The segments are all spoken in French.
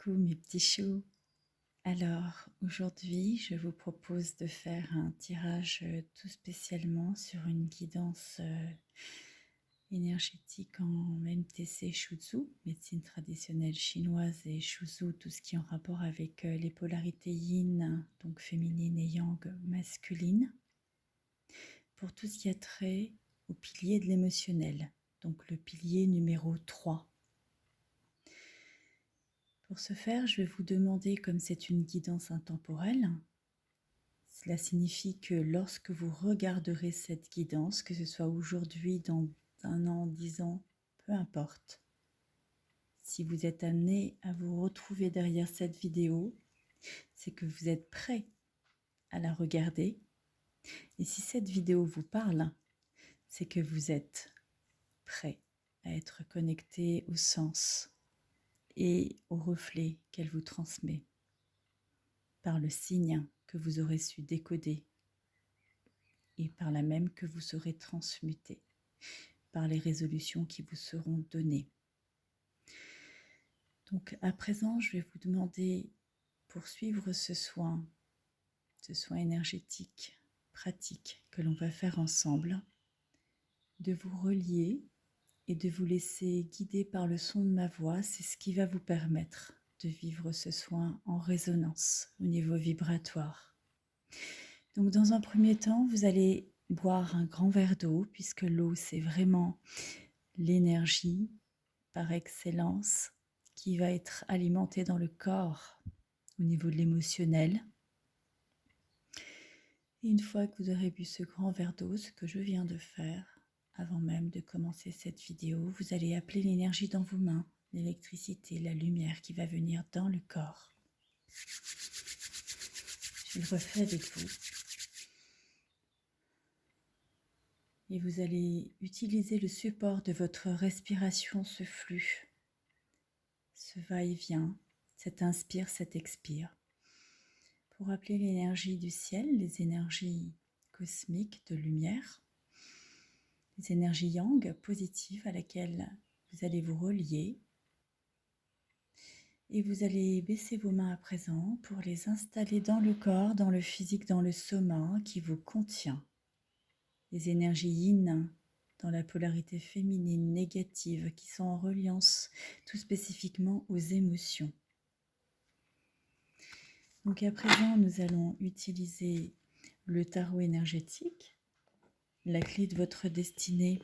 Coucou mes petits choux. Alors aujourd'hui je vous propose de faire un tirage tout spécialement sur une guidance énergétique en MTC Shuzu, médecine traditionnelle chinoise, et Shuzu, tout ce qui est en rapport avec les polarités yin, donc féminine, et yang, masculine, pour tout ce qui a trait au pilier de l'émotionnel, donc le pilier numéro 3. Pour ce faire, je vais vous demander, comme c'est une guidance intemporelle, cela signifie que lorsque vous regarderez cette guidance, que ce soit aujourd'hui, dans 1 an, 10 ans, peu importe, si vous êtes amené à vous retrouver derrière cette vidéo, c'est que vous êtes prêt à la regarder. Et si cette vidéo vous parle, c'est que vous êtes prêt à être connecté au sens et au reflet qu'elle vous transmet par le signe que vous aurez su décoder et par la même que vous serez transmuté par les résolutions qui vous seront données. Donc à présent, je vais vous demander, pour suivre ce soin énergétique, pratique que l'on va faire ensemble, de vous relier et de vous laisser guider par le son de ma voix. C'est ce qui va vous permettre de vivre ce soin en résonance au niveau vibratoire. Donc dans un premier temps, vous allez boire un grand verre d'eau, puisque l'eau, c'est vraiment l'énergie par excellence qui va être alimentée dans le corps au niveau de l'émotionnel. Et une fois que vous aurez bu ce grand verre d'eau, ce que je viens de faire avant même de commencer cette vidéo, vous allez appeler l'énergie dans vos mains, l'électricité, la lumière qui va venir dans le corps. Je le refais avec vous. Et vous allez utiliser le support de votre respiration, ce flux, ce va-et-vient, cet inspire, cet expire, pour appeler l'énergie du ciel, les énergies cosmiques de lumière, les énergies yang positives à laquelle vous allez vous relier. Et vous allez baisser vos mains à présent pour les installer dans le corps, dans le physique, dans le soma qui vous contient. Les énergies yin dans la polarité féminine négative qui sont en reliance tout spécifiquement aux émotions. Donc à présent, nous allons utiliser le tarot énergétique, la clé de votre destinée,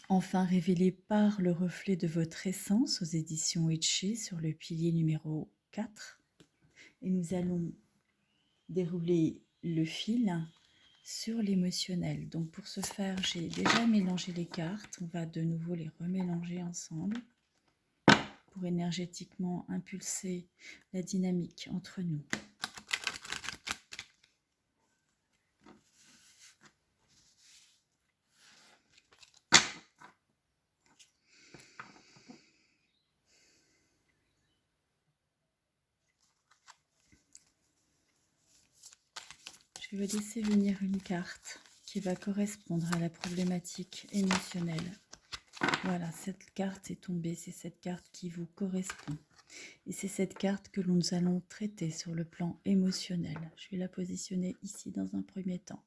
enfin révélée par le reflet de votre essence aux éditions Etché sur le pilier numéro 4. Et nous allons dérouler le fil sur l'émotionnel. Donc pour ce faire, j'ai déjà mélangé les cartes. On va de nouveau les remélanger ensemble pour énergétiquement impulser la dynamique entre nous. Je vais laisser venir une carte qui va correspondre à la problématique émotionnelle. Voilà, cette carte est tombée, c'est cette carte qui vous correspond. Et c'est cette carte que nous allons traiter sur le plan émotionnel. Je vais la positionner ici dans un premier temps.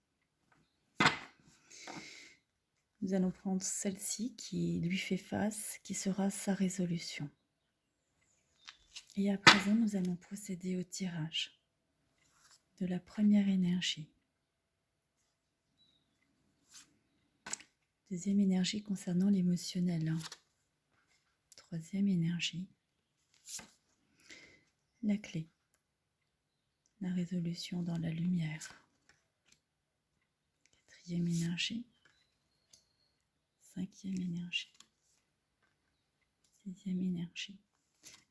Nous allons prendre celle-ci qui lui fait face, qui sera sa résolution. Et à présent, nous allons procéder au tirage de la première énergie. Deuxième énergie concernant l'émotionnel. Troisième énergie. La clé. La résolution dans la lumière. Quatrième énergie. Cinquième énergie. Sixième énergie.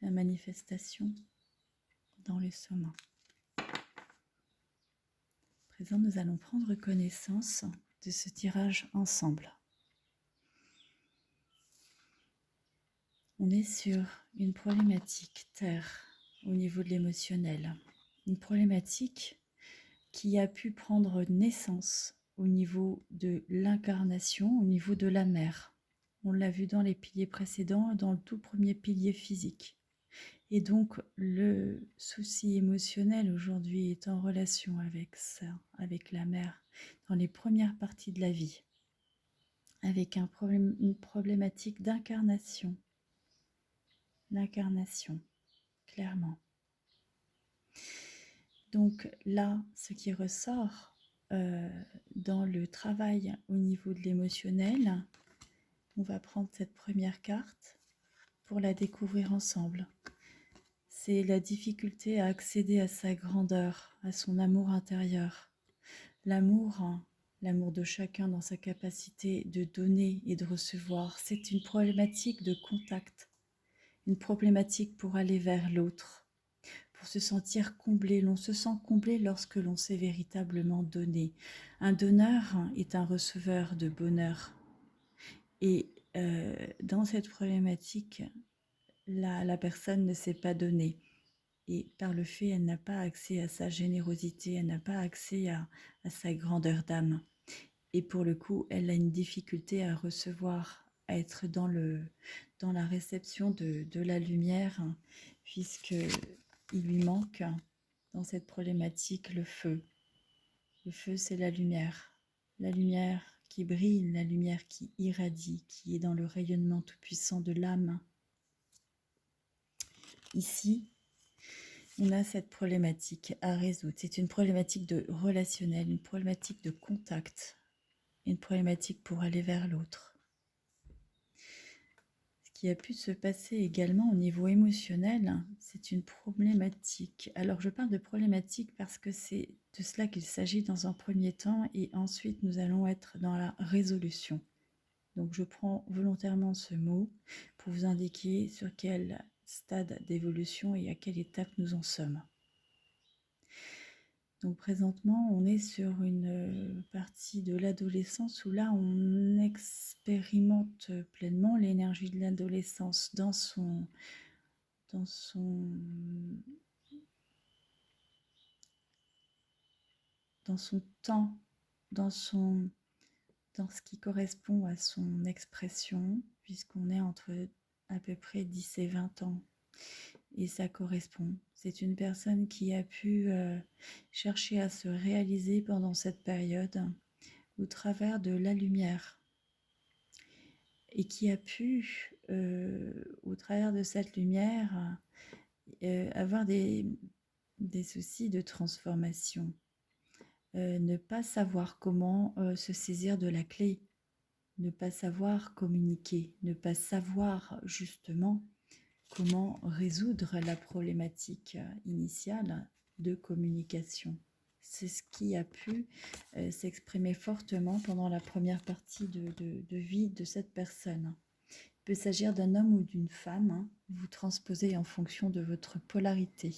La manifestation dans le soma. À présent, nous allons prendre connaissance de ce tirage ensemble. On est sur une problématique terre au niveau de l'émotionnel. Une problématique qui a pu prendre naissance au niveau de l'incarnation, au niveau de la mère. On l'a vu dans les piliers précédents, dans le tout premier pilier physique. Et donc, le souci émotionnel aujourd'hui est en relation avec ça, avec la mère, dans les premières parties de la vie, avec une problématique d'incarnation, clairement. Donc là, ce qui ressort dans le travail au niveau de l'émotionnel, on va prendre cette première carte pour la découvrir ensemble. C'est la difficulté à accéder à sa grandeur, à son amour intérieur. L'amour, l'amour de chacun dans sa capacité de donner et de recevoir, c'est une problématique de contact, une problématique pour aller vers l'autre, pour se sentir comblé. L'on se sent comblé lorsque l'on sait véritablement donner. Un donneur est un receveur de bonheur. Et dans cette problématique, la personne ne sait pas donner. Et par le fait, elle n'a pas accès à sa générosité, elle n'a pas accès à sa grandeur d'âme. Et pour le coup, elle a une difficulté à recevoir, à être dans la réception de la lumière, puisqu'il lui manque dans cette problématique le feu. Le feu, c'est la lumière qui brille, la lumière qui irradie, qui est dans le rayonnement tout-puissant de l'âme. Ici, on a cette problématique à résoudre. C'est une problématique de relationnel, une problématique de contact, une problématique pour aller vers l'autre. Ce qui a pu se passer également au niveau émotionnel, c'est une problématique. Alors je parle de problématique parce que c'est de cela qu'il s'agit dans un premier temps et ensuite nous allons être dans la résolution. Donc je prends volontairement ce mot pour vous indiquer sur quel stade d'évolution et à quelle étape nous en sommes. Donc présentement, on est sur une partie de l'adolescence où là, on expérimente pleinement l'énergie de l'adolescence dans son temps, dans ce qui correspond à son expression, puisqu'on est entre à peu près 10 et 20 ans. Et ça correspond. C'est une personne qui a pu chercher à se réaliser pendant cette période au travers de la lumière et qui a pu, au travers de cette lumière, avoir des soucis de transformation. Ne pas savoir comment se saisir de la clé, ne pas savoir communiquer, ne pas savoir justement comment résoudre la problématique initiale de communication. C'est ce qui a pu s'exprimer fortement pendant la première partie de vie de cette personne. Il peut s'agir d'un homme ou d'une femme, vous transposez en fonction de votre polarité.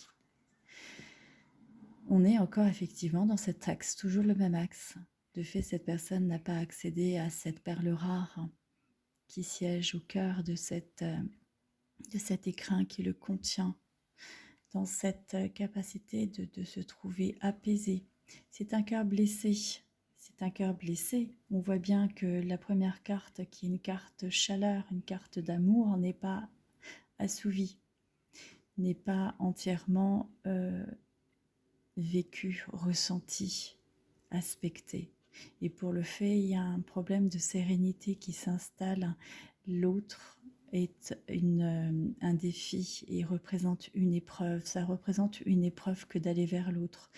On est encore effectivement dans cet axe, toujours le même axe. De fait, cette personne n'a pas accédé à cette perle rare qui siège au cœur de cet écrin qui le contient, dans cette capacité de se trouver apaisé. C'est un cœur blessé. C'est un cœur blessé. On voit bien que la première carte, qui est une carte chaleur, une carte d'amour, n'est pas assouvie, n'est pas entièrement vécue, ressentie, aspectée. Et pour le fait, il y a un problème de sérénité qui s'installe. L'autre est un défi et représente une épreuve. Ça représente une épreuve que d'aller vers l'autre.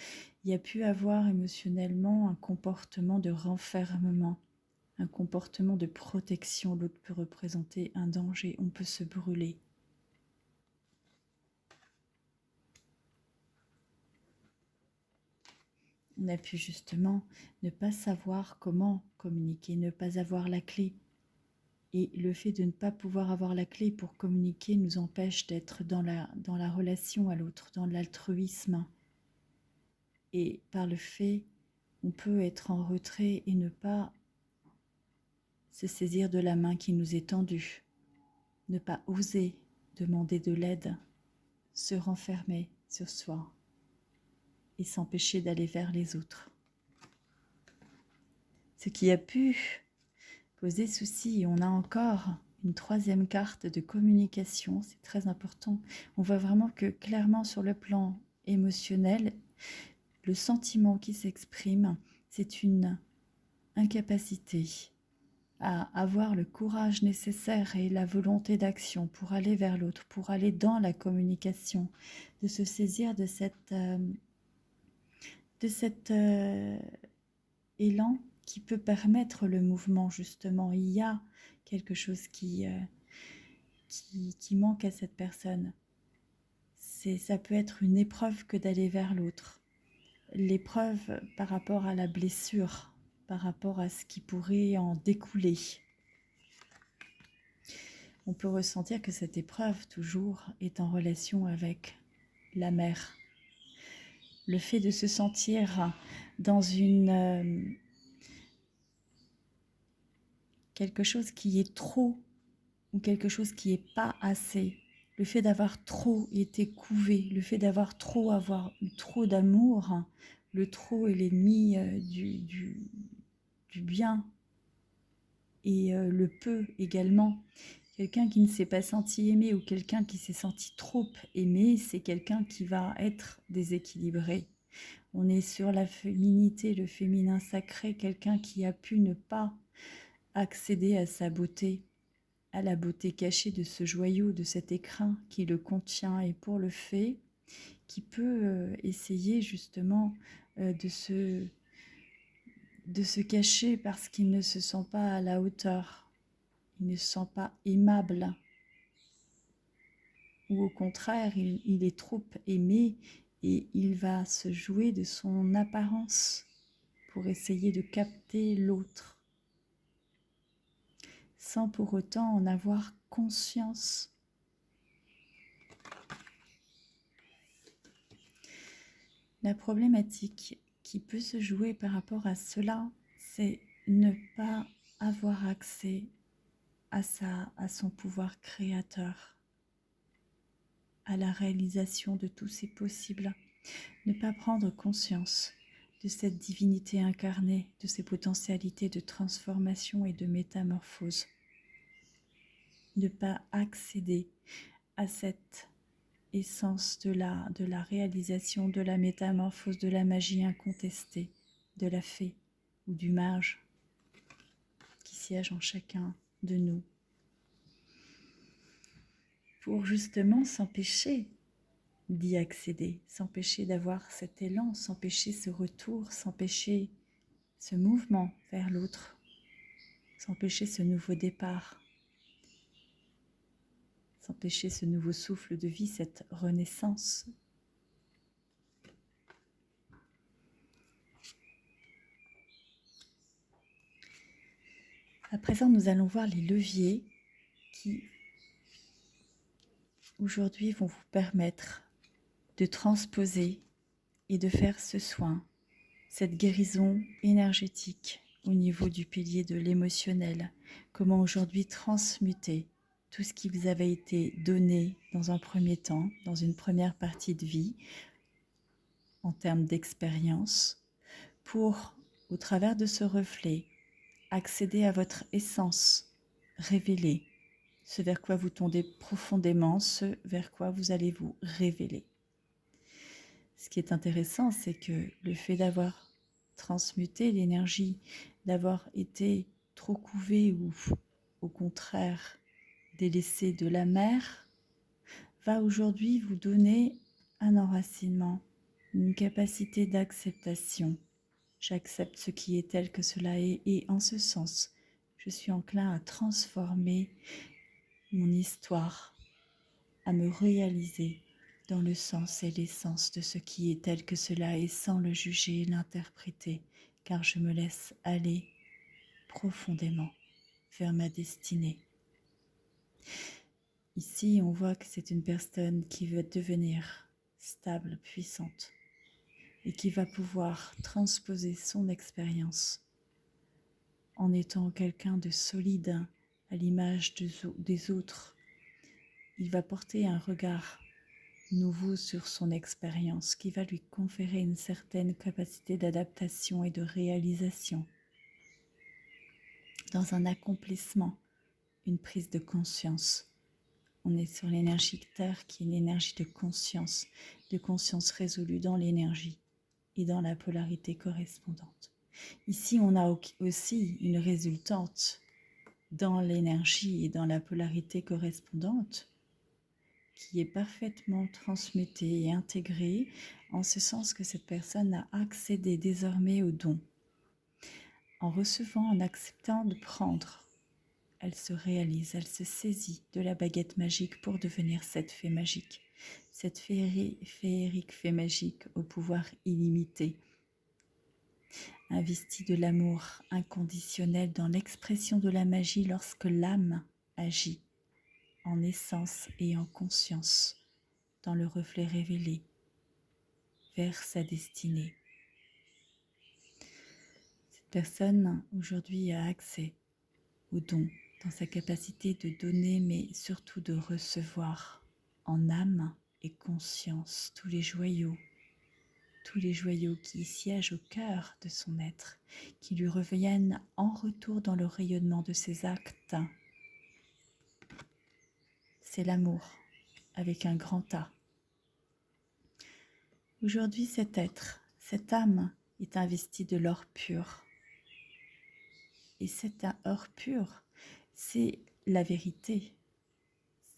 Il y a pu avoir émotionnellement un comportement de renfermement, un comportement de protection. L'autre peut représenter un danger. On peut se brûler. On a pu justement ne pas savoir comment communiquer, ne pas avoir la clé. Et le fait de ne pas pouvoir avoir la clé pour communiquer nous empêche d'être dans la relation à l'autre, dans l'altruisme. Et par le fait, on peut être en retrait et ne pas se saisir de la main qui nous est tendue, ne pas oser demander de l'aide, se renfermer sur soi et s'empêcher d'aller vers les autres. Ce qui a pu poser souci, on a encore une troisième carte de communication, c'est très important. On voit vraiment que clairement sur le plan émotionnel, le sentiment qui s'exprime, c'est une incapacité à avoir le courage nécessaire et la volonté d'action pour aller vers l'autre, pour aller dans la communication, de se saisir de cet élan qui peut permettre le mouvement, justement. Il y a quelque chose qui manque à cette personne. Ça peut être une épreuve que d'aller vers l'autre. L'épreuve par rapport à la blessure, par rapport à ce qui pourrait en découler. On peut ressentir que cette épreuve, toujours, est en relation avec la mère. Le fait de se sentir dans quelque chose qui est trop ou quelque chose qui n'est pas assez. Le fait d'avoir trop été couvé, le fait avoir eu trop d'amour, le trop est l'ennemi du bien et le peu également. Quelqu'un qui ne s'est pas senti aimé ou quelqu'un qui s'est senti trop aimé, c'est quelqu'un qui va être déséquilibré. On est sur la féminité, le féminin sacré, quelqu'un qui a pu ne pas accéder à sa beauté, à la beauté cachée de ce joyau, de cet écrin qui le contient, et pour le fait, qui peut essayer justement de se cacher parce qu'il ne se sent pas à la hauteur. Il ne se sent pas aimable, ou au contraire, il est trop aimé et il va se jouer de son apparence pour essayer de capter l'autre, sans pour autant en avoir conscience. La problématique qui peut se jouer par rapport à cela, c'est ne pas avoir accès à son pouvoir créateur, à la réalisation de tous ses possibles, ne pas prendre conscience de cette divinité incarnée, de ses potentialités de transformation et de métamorphose, ne pas accéder à cette essence de la réalisation, de la métamorphose, de la magie incontestée, de la fée ou du mage qui siège en chacun de nous, pour justement s'empêcher d'y accéder, s'empêcher d'avoir cet élan, s'empêcher ce retour, s'empêcher ce mouvement vers l'autre, s'empêcher ce nouveau départ, s'empêcher ce nouveau souffle de vie, cette renaissance. À présent, nous allons voir les leviers qui, aujourd'hui, vont vous permettre de transposer et de faire ce soin, cette guérison énergétique au niveau du pilier de l'émotionnel. Comment aujourd'hui transmuter tout ce qui vous avait été donné dans un premier temps, dans une première partie de vie, en termes d'expérience, pour, au travers de ce reflet, accéder à votre essence révélée, ce vers quoi vous tendez profondément, ce vers quoi vous allez vous révéler. Ce qui est intéressant, c'est que le fait d'avoir transmuté l'énergie, d'avoir été trop couvé ou au contraire délaissé de la mer, va aujourd'hui vous donner un enracinement, une capacité d'acceptation. J'accepte ce qui est tel que cela est, et en ce sens, je suis enclin à transformer mon histoire, à me réaliser dans le sens et l'essence de ce qui est tel que cela est, sans le juger et l'interpréter, car je me laisse aller profondément vers ma destinée. Ici, on voit que c'est une personne qui veut devenir stable, puissante, et qui va pouvoir transposer son expérience en étant quelqu'un de solide à l'image des autres. Il va porter un regard nouveau sur son expérience qui va lui conférer une certaine capacité d'adaptation et de réalisation dans un accomplissement, une prise de conscience. On est sur l'énergie Terre qui est l'énergie de conscience résolue dans l'énergie et dans la polarité correspondante. Ici, on a aussi une résultante dans l'énergie et dans la polarité correspondante qui est parfaitement transmutée et intégrée en ce sens que cette personne a accédé désormais au don. En recevant, en acceptant de prendre, elle se réalise, elle se saisit de la baguette magique pour devenir cette fée magique, cette féerique fée magique au pouvoir illimité, investie de l'amour inconditionnel dans l'expression de la magie lorsque l'âme agit en essence et en conscience dans le reflet révélé vers sa destinée. Cette personne aujourd'hui a accès au don dans sa capacité de donner mais surtout de recevoir en âme et conscience tous les joyaux qui siègent au cœur de son être, qui lui reviennent en retour dans le rayonnement de ses actes. C'est l'amour avec un grand A. Aujourd'hui, cet être, cette âme est investie de l'or pur. Et cet or pur, c'est la vérité.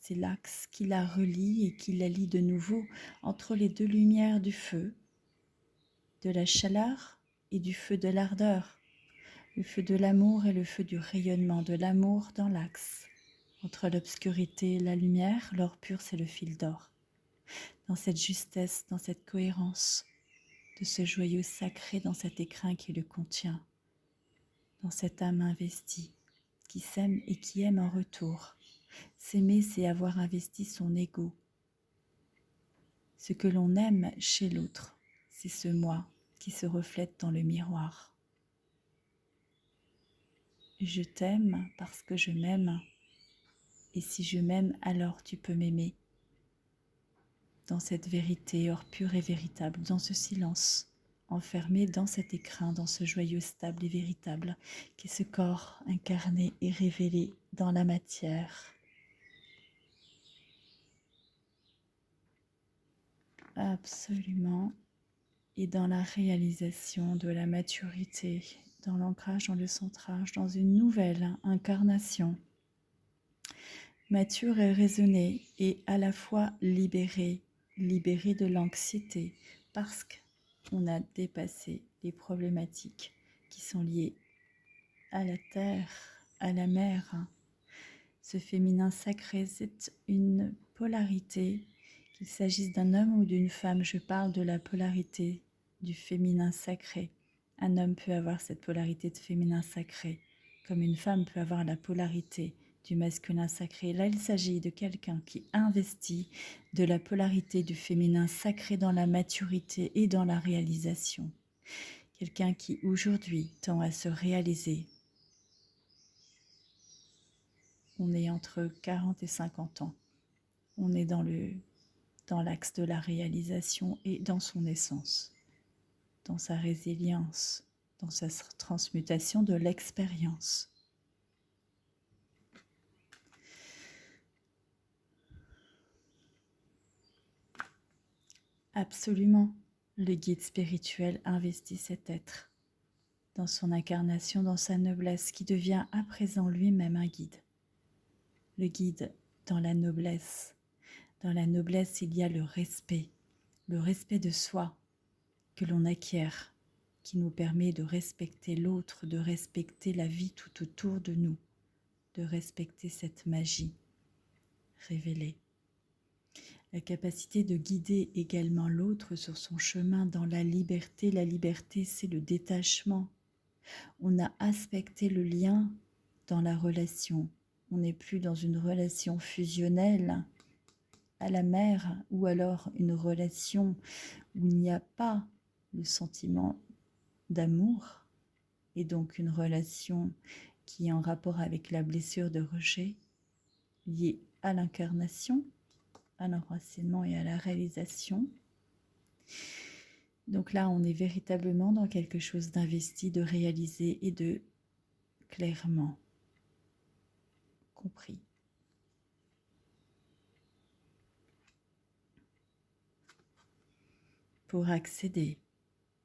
C'est l'axe qui la relie et qui la lie de nouveau entre les deux lumières du feu, de la chaleur et du feu de l'ardeur, le feu de l'amour et le feu du rayonnement de l'amour dans l'axe. Entre l'obscurité et la lumière, l'or pur, c'est le fil d'or. Dans cette justesse, dans cette cohérence de ce joyau sacré, dans cet écrin qui le contient, dans cette âme investie, qui s'aime et qui aime en retour. S'aimer, c'est avoir investi son ego. Ce que l'on aime chez l'autre, c'est ce moi qui se reflète dans le miroir. Je t'aime parce que je m'aime, et si je m'aime, alors tu peux m'aimer. Dans cette vérité hors pure et véritable, dans ce silence, enfermé dans cet écrin, dans ce joyau stable et véritable, qui est ce corps incarné et révélé dans la matière. Absolument. Et dans la réalisation de la maturité, dans l'ancrage, dans le centrage, dans une nouvelle incarnation. Mature et raisonnée et à la fois libérée de l'anxiété parce qu'on a dépassé les problématiques qui sont liées à la terre, à la mer. Ce féminin sacré, c'est une polarité, qu'il s'agisse d'un homme ou d'une femme. Je parle de la polarité du féminin sacré. Un homme peut avoir cette polarité de féminin sacré, comme une femme peut avoir la polarité du masculin sacré. Là, il s'agit de quelqu'un qui investit de la polarité du féminin sacré dans la maturité et dans la réalisation. Quelqu'un qui aujourd'hui tend à se réaliser. On est entre 40 et 50 ans. On est dans l'axe de la réalisation et dans son essence, dans sa résilience, dans sa transmutation de l'expérience. Absolument, le guide spirituel investit cet être dans son incarnation, dans sa noblesse, qui devient à présent lui-même un guide. Le guide dans la noblesse. Dans la noblesse, il y a le respect de soi que l'on acquiert, qui nous permet de respecter l'autre, de respecter la vie tout autour de nous, de respecter cette magie révélée. La capacité de guider également l'autre sur son chemin dans la liberté. La liberté, c'est le détachement. On a aspecté le lien dans la relation. On n'est plus dans une relation fusionnelle à la mer ou alors une relation où il n'y a pas le sentiment d'amour et donc une relation qui est en rapport avec la blessure de rejet liée à l'incarnation, à l'enracinement et à la réalisation. Donc là, on est véritablement dans quelque chose d'investi, de réalisé et de clairement compris. Pour accéder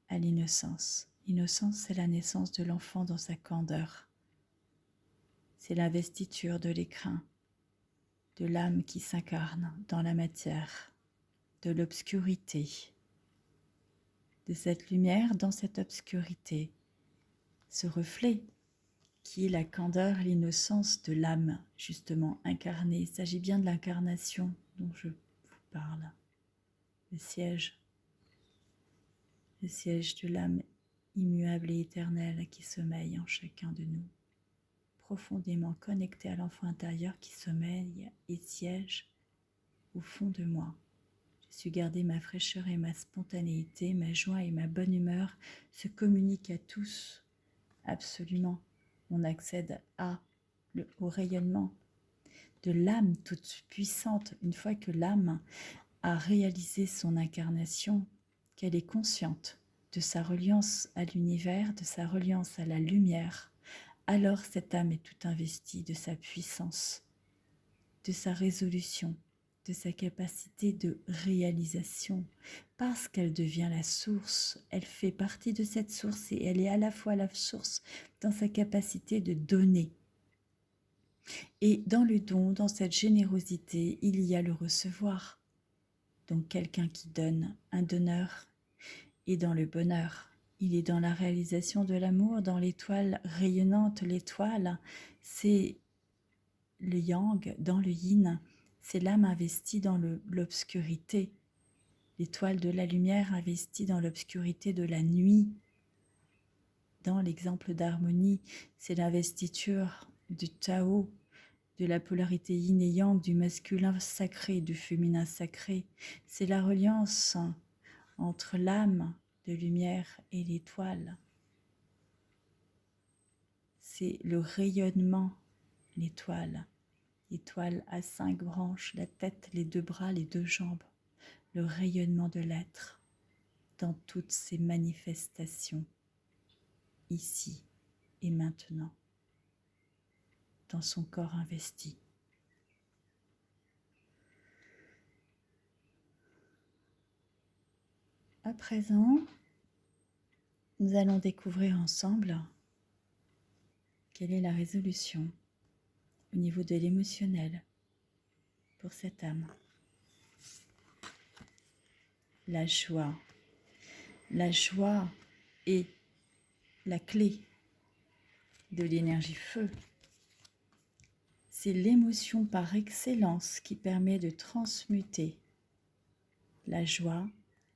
à l'innocence. L'innocence, c'est la naissance de l'enfant dans sa candeur. C'est l'investiture de l'écrin, de l'âme qui s'incarne dans la matière, de l'obscurité, de cette lumière dans cette obscurité, ce reflet qui est la candeur, l'innocence de l'âme, justement incarnée. Il s'agit bien de l'incarnation dont je vous parle, le siège de l'âme immuable et éternelle qui sommeille en chacun de nous, profondément connecté à l'enfant intérieur qui sommeille et siège au fond de moi. J'ai su garder ma fraîcheur et ma spontanéité, ma joie et ma bonne humeur se communiquent à tous, absolument. On accède au rayonnement de l'âme toute puissante. Une fois que l'âme a réalisé son incarnation, qu'elle est consciente de sa reliance à l'univers, de sa reliance à la lumière, alors cette âme est tout investie de sa puissance, de sa résolution, de sa capacité de réalisation, parce qu'elle devient la source. Elle fait partie de cette source et elle est à la fois la source dans sa capacité de donner. Et dans le don, dans cette générosité, il y a le recevoir. Donc quelqu'un qui donne, un donneur, est dans le bonheur. Il est dans la réalisation de l'amour, dans l'étoile rayonnante. L'étoile, c'est le yang, dans le yin, c'est l'âme investie dans l'obscurité. L'étoile de la lumière investie dans l'obscurité de la nuit. Dans l'exemple d'harmonie, c'est l'investiture du Tao, de la polarité yin et yang, du masculin sacré, du féminin sacré. C'est la reliance entre l'âme de lumière et l'étoile. C'est le rayonnement, l'étoile. L'étoile à 5 branches, la tête, les 2 bras, les 2 jambes. Le rayonnement de l'être dans toutes ses manifestations, ici et maintenant, dans son corps investi. À présent, nous allons découvrir ensemble quelle est la résolution au niveau de l'émotionnel pour cette âme. La joie. La joie est la clé de l'énergie feu. C'est l'émotion par excellence qui permet de transmuter la joie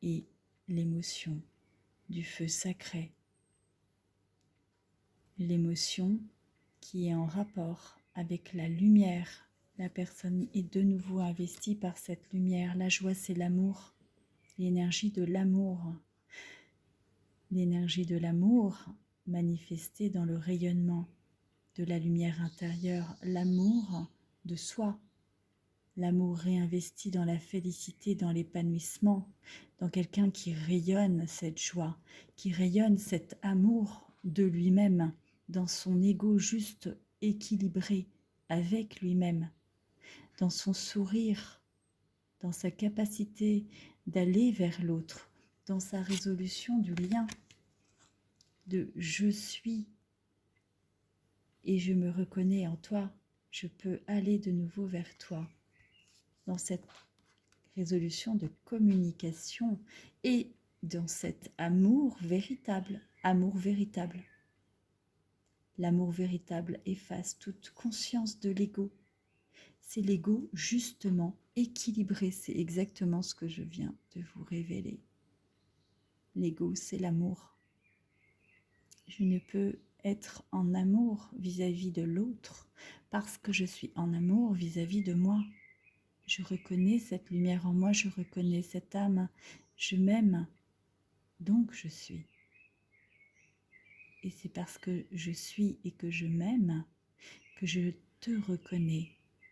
et l'émotion du feu sacré. L'émotion qui est en rapport avec la lumière. La personne est de nouveau investie par cette lumière. La joie, c'est l'amour, l'énergie de l'amour. L'énergie de l'amour manifestée dans le rayonnement de la lumière intérieure, l'amour de soi, l'amour réinvesti dans la félicité, dans l'épanouissement, dans quelqu'un qui rayonne cette joie, qui rayonne cet amour de lui-même, dans son ego juste équilibré avec lui-même, dans son sourire, dans sa capacité d'aller vers l'autre, dans sa résolution du lien, de « je suis » et je me reconnais en toi, je peux aller de nouveau vers toi, dans cette résolution de communication et dans cet amour véritable, amour véritable. L'amour véritable efface toute conscience de l'ego. C'est l'ego justement équilibré, c'est exactement ce que je viens de vous révéler. L'ego, c'est l'amour. Je ne peux être en amour vis-à-vis de l'autre parce que je suis en amour vis-à-vis de moi. Je reconnais cette lumière en moi, je reconnais cette âme, je m'aime, donc je suis. Et c'est parce que je suis et que je m'aime que je te reconnais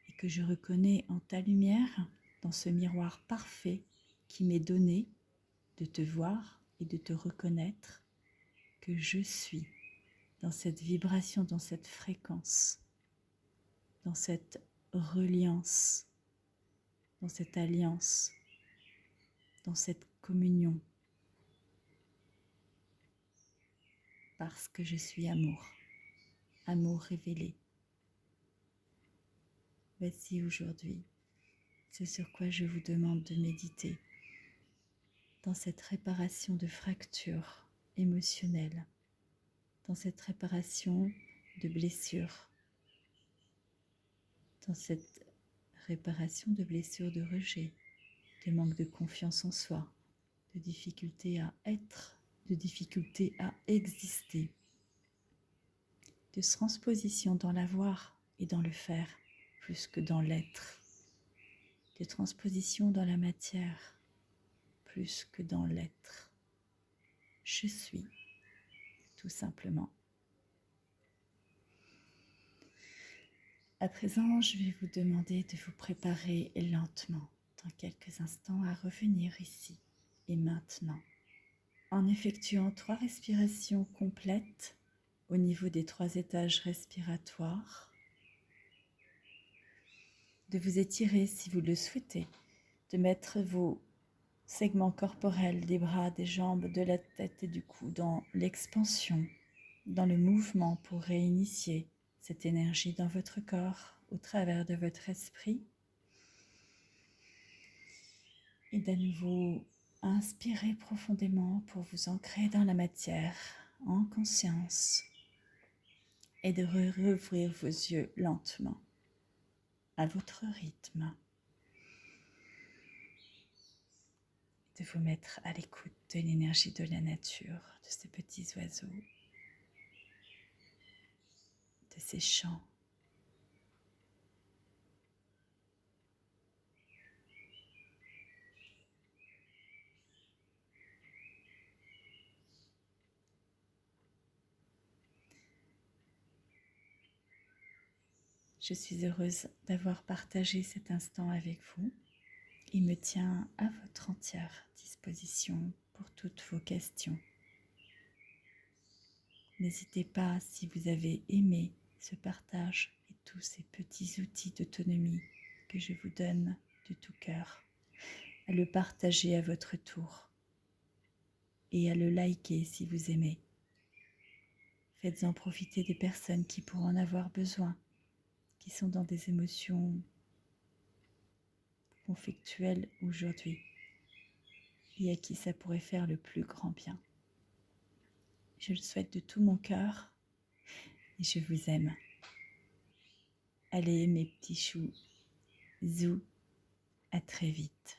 et que je reconnais en ta lumière, dans ce miroir parfait qui m'est donné de te voir et de te reconnaître, que je suis dans cette vibration, dans cette fréquence dans cette reliance, dans cette alliance, dans cette communion, parce que je suis amour, amour révélé. Voici aujourd'hui ce sur quoi je vous demande de méditer, dans cette réparation de fractures émotionnelles, dans cette réparation de blessures, dans cette réparation de blessures de rejet, de manque de confiance en soi, de difficulté à être, de difficulté à exister, de transposition dans l'avoir et dans le faire plus que dans l'être, de transposition dans la matière plus que dans l'être. Je suis, tout simplement. À présent, je vais vous demander de vous préparer lentement, dans quelques instants, à revenir ici et maintenant, en effectuant 3 respirations complètes au niveau des 3 étages respiratoires, de vous étirer si vous le souhaitez, de mettre vos segments corporels des bras, des jambes, de la tête et du cou dans l'expansion, dans le mouvement pour réinitier cette énergie dans votre corps au travers de votre esprit. Et d'à nouveau, inspirez profondément pour vous ancrer dans la matière, en conscience, et de rouvrir vos yeux lentement, à votre rythme, de vous mettre à l'écoute de l'énergie de la nature, de ces petits oiseaux, de ces chants. Je suis heureuse d'avoir partagé cet instant avec vous. Il me tient à votre entière disposition pour toutes vos questions. N'hésitez pas, si vous avez aimé ce partage et tous ces petits outils d'autonomie que je vous donne de tout cœur, à le partager à votre tour et à le liker si vous aimez. Faites-en profiter des personnes qui pourront en avoir besoin, qui sont dans des émotions conflictuelles aujourd'hui et à qui ça pourrait faire le plus grand bien. Je le souhaite de tout mon cœur et je vous aime. Allez mes petits choux, zou, à très vite.